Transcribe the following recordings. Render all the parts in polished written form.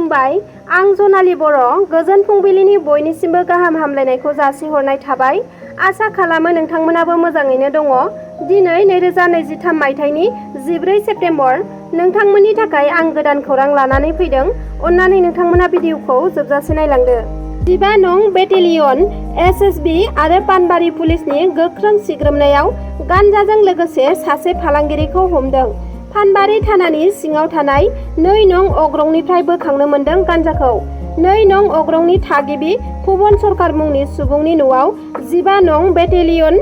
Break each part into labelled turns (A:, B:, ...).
A: खुलुमबाय, आं जनालि बर'। गोजोन फुंबिलिनि बयनिसिमबो गाहाम हामलायनायखौ जासिहरनाय थाबाय। आसा खालामो नोंथांमोनाबो मोजाङैनो दङ। दिनै 2023 मायथाइनि 14 सेप्तेम्बर। नोंथांमोननि थाखाय आं गोदान खौरां लानानै फैदों। अन्नानै नोंथांमोना भिडिअखौ जोबजासे नायलांदो। 15 नं बेटेलियन एसएसबी आरो पानबारि पुलिसनि गोख्रों सिग्रोमनायाव गान्जाजों लोगोसे सासे फालांगिरिखौ हमदों। पानबारि थानानि सिङाव थानाय 2 नं अग्रंनिफ्राय बोखांनो मोन्दों गान्जाखौ। 2 नं अग्रंनि थागिबि भुबन सरकार मुंनि सुबुंनि न'आव 15 नं बेटेलियन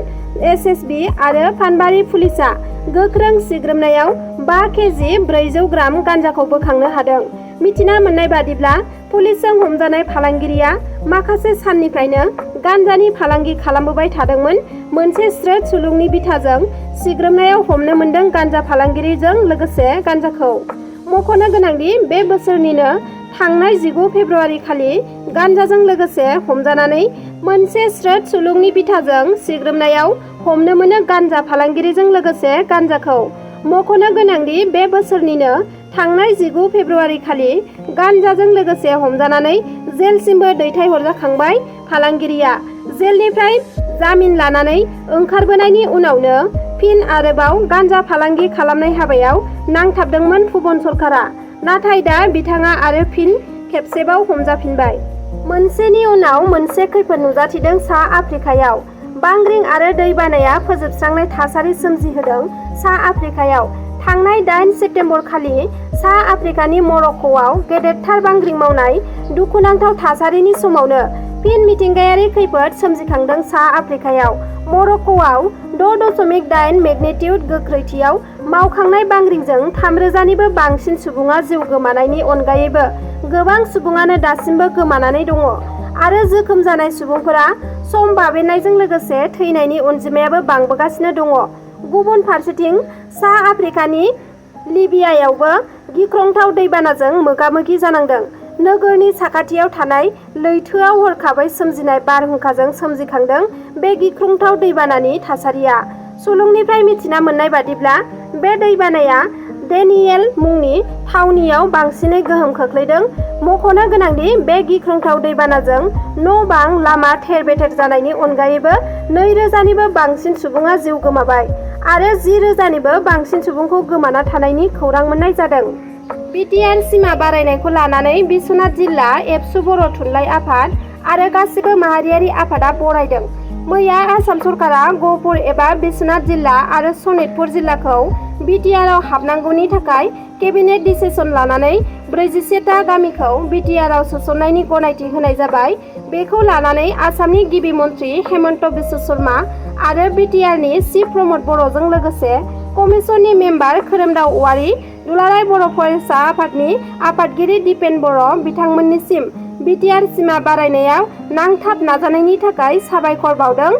A: एसएसबी आरो पानबारि पुलिसआ गोख्रों सिग्रोमनायाव 5 केजि 400 ग्राम गान्जाखौ बोखांनो हादों। मिथिना मोननाय बादिब्ला पुलिसजों हमजानाय फालांगिरिया माखासे साननिफ्रायनो गान्जानि फालांगि खालामबोबाय थादोंमोन। मोनसे स्रोत सुलुंनि बिथाजों सिग्रोमनायाव हमनो मोन्दों गान्जा फालांगिरिजों लोगोसे गान्जाखौ। मख'नो गोनांदि बे बोसोरनिनो थांनाय 19 फेब्रुआरि खालि गान्जाजों लोगोसे हमजानानै मोनसे स्रोत सुलुंनि बिथाजों सिग्रोमनायाव हमनो मोनो गान्जा फालांगिरिजों लोगोसे गान्जाखौ। मख'नो गोनांदि बे बोसोरनिनो थांनाय 19 फेब्रुआरि खालि गान्जाजों लोगोसे हमजानानै जेलसिमबो दैथायहरजाखांबाय फालांगिरिया। जेलनिफ्राय जामिन लानानै ओंखारबोनायनि उनावनो फिन आरोबाव गान्जा फालांगि खालामनाय हाबायाव नांथाबदोंमोन भुबन सरकारा। नाथाय दा बिथाङा आरो फिन खेबसेबाव हमजाफिनबाय। मोनसेनि उनाव मोनसे खैफोद नुजाथिदों सा आफ्रिकायाव। बांग्रिं आरो दैबानाया फोजोबस्रांनाय थासारि सोमजिहोदों सा आफ्रिकायाव। थांनाय 8 सेप्तेम्बर खालि सा आफ्रिकानि मरक्क'आव गेदेरथार बांग्रिं मावनाय दुखुनांथाव थासारिनि समावनो फिन मिथिंगायारि खैफोद सोमजिखांदों सा आफ्रिकायाव। मरक्क'आव 6.8 मेगनिटिउड गोख्रैथियाव मावखांनाय बांग्रिंजों 3000निबो बांसिन सुबुङा जिउ गोमानायनि अनगायैबो गोबां सुबुङानो दासिमबो गोमानानै दङ आरो जोखोम जानाय सुबुंफोरा सम बाबेननायजों लोगोसे थैनायनि अनजिमायाबो बांबोगासिनो दङ। गुबुन फारसेथिं सा आफ्रिकानि लिबियायावबो गिख्रंथाव दैबानाजों मोगा-मोगि जानांदों। नोगोरनि साखाथियाव थानाय लैथोआव हरखाबै सोमजिनाय बारहुंखाजों सोमजिखांदों बे गिख्रंथाव दैबानानि थासारिया। सुलुंनिफ्राय मिथिना मोननाय बादिब्ला बे दैबानाया डेनियेल मुंनि थावनियाव बांसिनै गोहोम खोख्लैदों। मख'नो गोनांदि बे गिख्रंथाव दैबानाजों न'-बां, लामा थेर-बेथेर जानायनि अनगायैबो 2000निबो बांसिन सुबुङा जिउ गोमाबाय आरो 10,000निबो बांसिन सुबुंखौ गोमाना थानायनि खौरां मोननाय जादों। बिटिआर सिमा बारायनायखौ लानानै बिश्वनाथ जिल्ला एबसु बर' थुनलाइ आफाद आरो गासिबो माहारियारि आफादा बरायदों। मैया आसाम सरकारा गहपुर एबा बिश्वनाथ जिल्ला आरो सनितपुर जिल्लाखौ बिटिआरआव हाबनांगौनि थाखाय केबिनेट डिसिसन लानानै 41टा गामिखौ बिटिआरआव सोसननायनि गनायथि होनाय जाबाय। बेखौ लानानै आसामनि गिबि मन्त्रि हेमन्त बिश्व शर्मा आरो बिटिआरनि चिफ प्रमद बर'जों लोगोसे कमिसननि मेम्बार खोरोमदाव औवारी, दुलाराय बर' फरायसा आफादनि आफादगिरि दिपेन बर' बिथांमोननिसिम बिटिआर सिमा बारायनायाव नांथाब नाजानायनि थाखाय साबायखर बावदों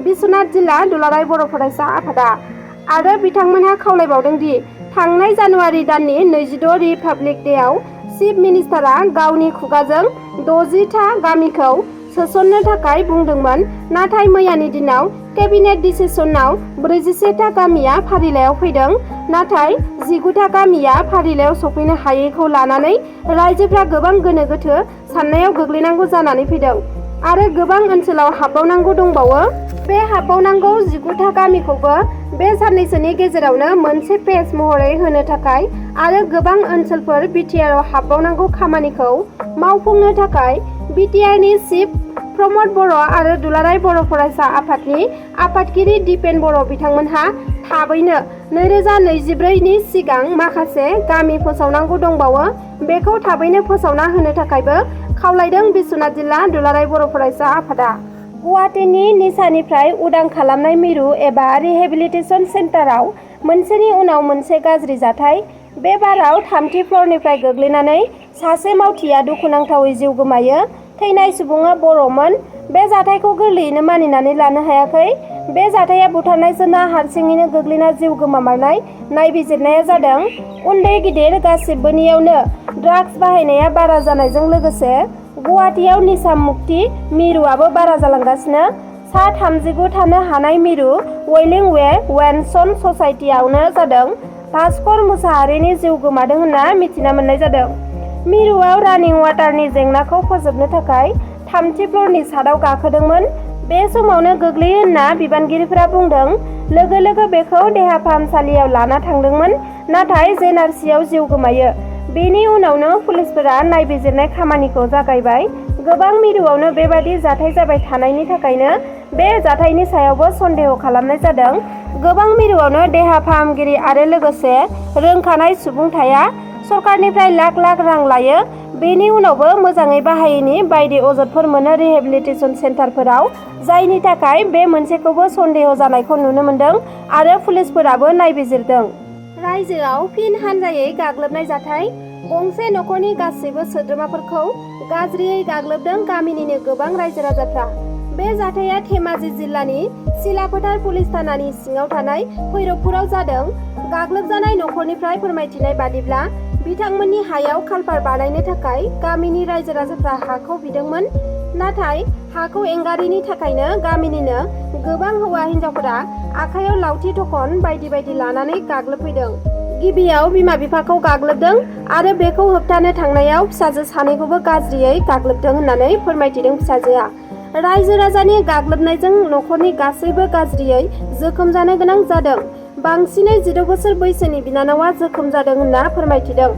A: बिश्वनाथ जिल्ला दुलाराय बर' फरायसा आफादा आरो बिथांमोनहा खावलायबावदों दि थांनाय जानुवारि दाननि 22 रिपाब्लिक डेआव चिफ मिनिस्टारआ गावनि खुगाजों 60टा गामिखौ सोसननो थाखाय बुंदोंमोन, नाथाय मैयानि दिनाव केबिनेट डिसिसनाव 41टा गामिया फारिलाइयाव फैदों। नाथाय 19टा गामिया फारिलाइयाव सफैनो हायैखौ लानानै रायजोफ्रा गोबां गोनो गोथो साननायाव गोग्लैनांगौ जानानै फैदों आरो गोबां ओनसोलाव हाबबावनांगौ दंबावो। बे हाबबावनांगौ 19टा गामिखौबो बे साननैसोनि गेजेरावनो मोनसे पेज महरै होनो थाखाय आरो गोबां ओनसोलफोर बिटिआरआव हाबबावनांगौ खामानिखौ मावफुंनो थाखाय बिटिआरनि चिफ प्रमद बर' आरो दुलाराय बर' फरायसा आफादनि आफादगिरि दिपेन बर' बिथांमोनहा थाबैनो 2024नि सिगां माखासे गामि फोसावनांगौ दंबावो। बेखौ थाबैनो फोसावना होनो थाखायबो खावलायदों बिश्वनाथ जिल्ला दुलाराय बर' फरायसा आफादा। गुवाहाटीनि निसानिफ्राय उदां खालामनाय मिरु एबा रिहेबिलिटेसन सेन्टाराव मोनसेनि उनाव मोनसे गाज्रि जाथाय। बे बाराव 3थि फ्लरनिफ्राय गोग्लैनानै सासे मावथिआ दुखुनांथावै जिउ गोमायो। थैनाय सुबुङा बर'मोन। बे जाथायखौ गोरलैयैनो मानिनानै लानो हायाखै। बे जाथाया बुथारनायसोना हारसिङैनो गोग्लैना जिउ गोमामारनाय? नायबिजिरनाया जादों उन्दै गिदिर गासिबोनियावनो ड्राग्स बाहायनाया बारा जानायजों लोगोसे गुवाहाटीआव निसा मुक्ति मिरुआबो बारा जालांगासिनो। सा 39 थानो हानाय मिरु वेलिं वे वेनसन ससाइटियावनो जादों भास्कर मुसाहारिनि जिउ गोमादों होनना मिथिना मोननाय जादों। मिरुआव रानिं वाटारनि जेंनाखौ फोजोबनो थाखाय 3थि फ्ल'रनि छादआव गाखोदोंमोन। बे समावनो गोग्लैयो होनना बिबानगिरिफोरा बुंदों। लोगो लोगो बेखौ देहा फाहामसालियाव लाना थांदोंमोन, नाथाय जेएनआरसिआव जिउ गोमायो। बेनि उनावनो पुलिसफोरा नायबिजिरनाय खामानिखौ जागायबाय। गोबां मिरुआवनो बेबादि जाथाय जाबाय थानायनि थाखायनो बे जाथायनि सायावबो सन्देह खालामनाय जादों। गोबां मिरुआवनो देहा फाहामगिरि आरो लोगोसे रोंखानाय सुबुं थाया। सरकारनिफ्राय लाख लाख रां लायो। बेनि उनावबो मोजाङै बाहायैनि बायदि अजदफोर मोनो रिहेबिलिटेसन सेन्टारफोराव, जायनि थाखाय बे मोनसेखौबो सन्देह जानायखौ नुनो मोन्दों आरो पुलिसफोराबो नायबिजिरदों। रायजोआव फिन हानजायै गाग्लोबनाय जाथाय। गंसे नखरनि गासैबो सोद्रोमाफोरखौ गाज्रियै गाग्लोबदों गामिनिनो गोबां रायजो राजाफ्रा। बे जाथाया धेमाजि जिल्लानि सिलाफोथार पुलिस थानानि सिङाव थानाय भैरबपुराव जादों। गाग्लोबजानाय नखरनिफ्राय फोरमायथिनाय बादिब्ला बिथांमोननि हायाव कालभार बानायनो थाखाय गामिनि रायजो राजाफ्रा हाखौ बिदोंमोन, नाथाय हाखौ एंगारिनि थाखायनो गामिनिनो गोबां हौवा हिन्जावफोरा आखायाव लावथि थखन बायदि बायदि लानानै गाग्लोबफैदों। गिबियाव बिमा बिफाखौ गाग्लोबदों आरो बेखौ होबथानो थांनायाव फिसाजो सानैखौबो गाज्रियै गाग्लोबदों होननानै फोरमायथिदों फिसाजोआ। रायजो राजानि गाग्लोबनायजों नखरनि गासैबो गाज्रियै जोखोम जानो गोनां जादों। बांसिनै 16 बोसोर बैसोनि बिनानावा जोखोम जादों होनना फोरमायथिदों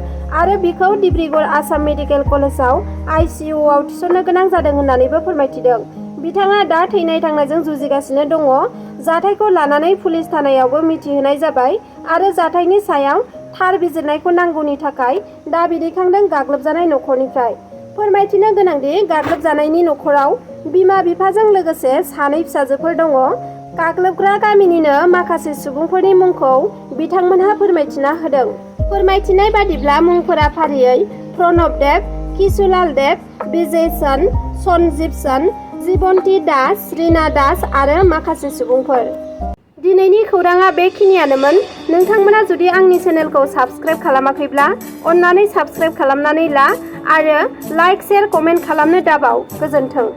A: आरो बिखौ डिब्रुगड़ आसाम मेडिकेल कलेजाव आइसिइउआव थिसननो गोनां जादों होननानैबो फोरमायथिदों। बिथाङा दा थैनाय थांनायजों जुजिगासिनो दङ। जाथायखौ लानानै पुलिस थानायावबो मिथिहोनाय जाबाय आरो जाथायनि सायाव थार बिजिरनायखौ नांगौनि थाखाय दाबि दैखांदों गाग्लोबजानाय नखरनिफ्राय। फोरमायथिनो गोनांदि गाग्लोबजानायनि नखराव बिमा बिफाजों लोगोसे 2 फिसाजोफोर दङ। गाग्लोबग्रा गामिनिनो माखासे सुबुंफोरनि मुंखौ बिथांमोनहा फोरमायथिना होदों। फोरमायथिनाय बादिब्ला मुंफोरा फारियै प्रणब देब, किशुलाल देब, बिजय सन, सनजीब सन, जीबन्ती दास, रिना दास आरो माखासे सुबुंफोर। दिनैनि खौराङा बेखिनियानोमोन। नोंथांमोना जुदि आंनि चेनेलखौ साबस्क्राइब खालामाखैब्ला अन्नानै साबस्क्राइब खालामनानै ला आरो लाइक, शेयार, कमेन्ट खालामनो दाबाव। गोजोन्थों।